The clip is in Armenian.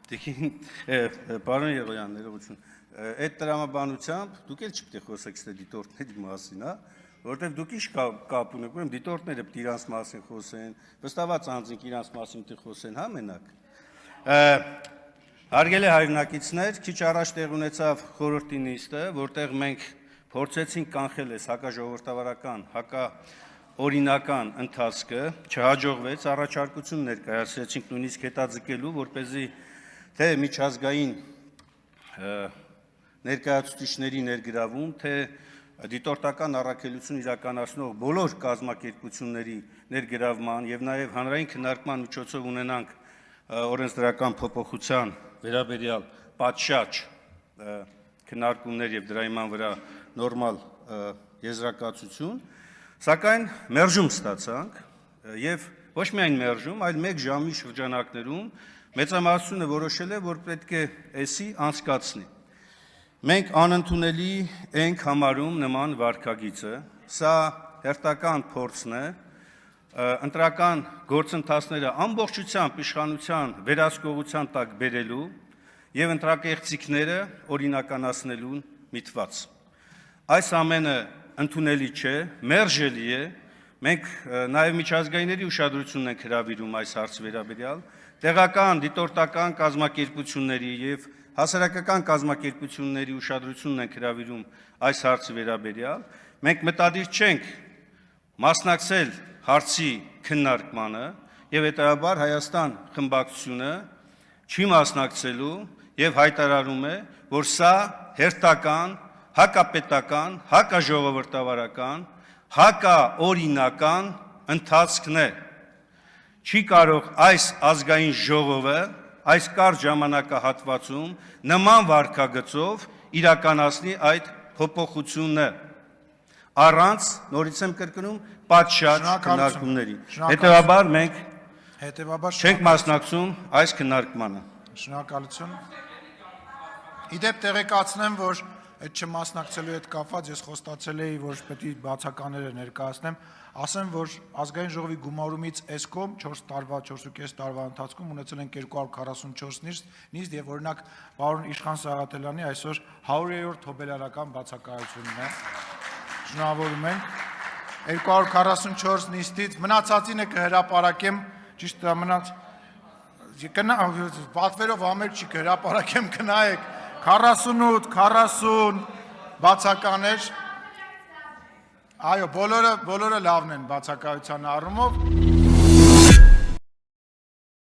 Պարոն Եղոյան, ներողություն, այդ տրամաբանությամբ դուք էլ չպետք է խոսեք ստե դիտորդների մասին, հա, որովհետև դուք ինչ կապ ունեք, ուրեմն դիտորդները պետք է իրանց մասին խոսեն, վստահված անձինք իրանց մասին պետք է խոսեն, հա, մենակ։ Հարգելի հայրենակիցներ, քիչ առաջ տեղ ունեցավ խորհրդի նիստը, որտեղ մենք փորձեցինք կանխել այս հակաժողովրդավարական, հակաօրինական ընթացքը, չհաջողվեց, առաջարկություն ներկայացրեցինք նույնիսկ հետաձգելու, որպեսզի թե միջազգային ներկայացուցիչների ներգրավում, թե դիտորդական առաքելություն իրականացնող բոլոր կազմակերպությունների ներգրավման եւ նաեւ հանրային քննարկման միջոցով ունենանք օրենսդրական փոփոխության վերաբերյալ պատշաճ քննարկումներ եւ դրա հիման վրա նորմալ եզրակացություն, սակայն մերժում ստացանք եւ ոչ միայն մերժում, այլ 1 ժամի շրջանակներում մեծամասնությունը որոշել է, որ պետք է էսի անցկացնի։ Մենք անընդունելի ենք համարում նման վարքագիծը, սա հերթական փորձն է, ընտրական գործընթացները ամբողջությամբ իշխանության վերահսկողության տակ բերելու եւ ընտրակեղծիքները օրինականացնելու միտված։ Այս ամենը ընդունելի չէ, մերժելի է, մենք նաեւ միջազգայինների ուշադրությունն ենք հրավիրում այս հարցի վերաբերյալ, տեղական դիտորդական կազմակերպությունների եւ հասարակական կազմակերպությունների ուշադրությունն ենք հրավիրում այս հարցի վերաբերյալ, մենք մտադիր չենք մասնակցել հարցի քննարկմանը եւ հետեւաբար Հայաստան խմբակցությունը չի մասնակցելու եւ հայտարարում է, որ սա հերթական, հակապետական, հակաժողովրդավարական, հակաօրինական ընթացքն է։ Չի կարող այս ազգային ժողովը այս կարճ ժամանակահատվածում նման վարքագծով իրականացնի այդ փոփոխությունը առանց, նորից եմ կրկնում, պատշաճ քննարկումների։ Հետևաբար մենք չենք մասնակցում այս քննարկմանը։ Շնորհակալություն։ Իդեպ տեղեկացնեմ, որ այդ չմասնակցելու հետ կապված ես խոստացել էի, որ պետք է բացականները ներկայացնեմ, ասեմ, որ ազգային ժողովի գումարումից էսկոմ 4.5 տարվա ընթացքում ունեցել են 244 նիստ եւ օրինակ պարոն Իշխան Սաղաթելյանի այսօր 100-րդ հոբելարական բացակայությունն է։ Շնորհավորում ենք 244 նիստից մնացածինը կհրապարակեմ, ճիշտ է մնաց պատվերով ամեր չի կհրապարակեմ, գնայեք 48, 40 բացականեր, այո, բոլորը լավն են բացակայության առումով։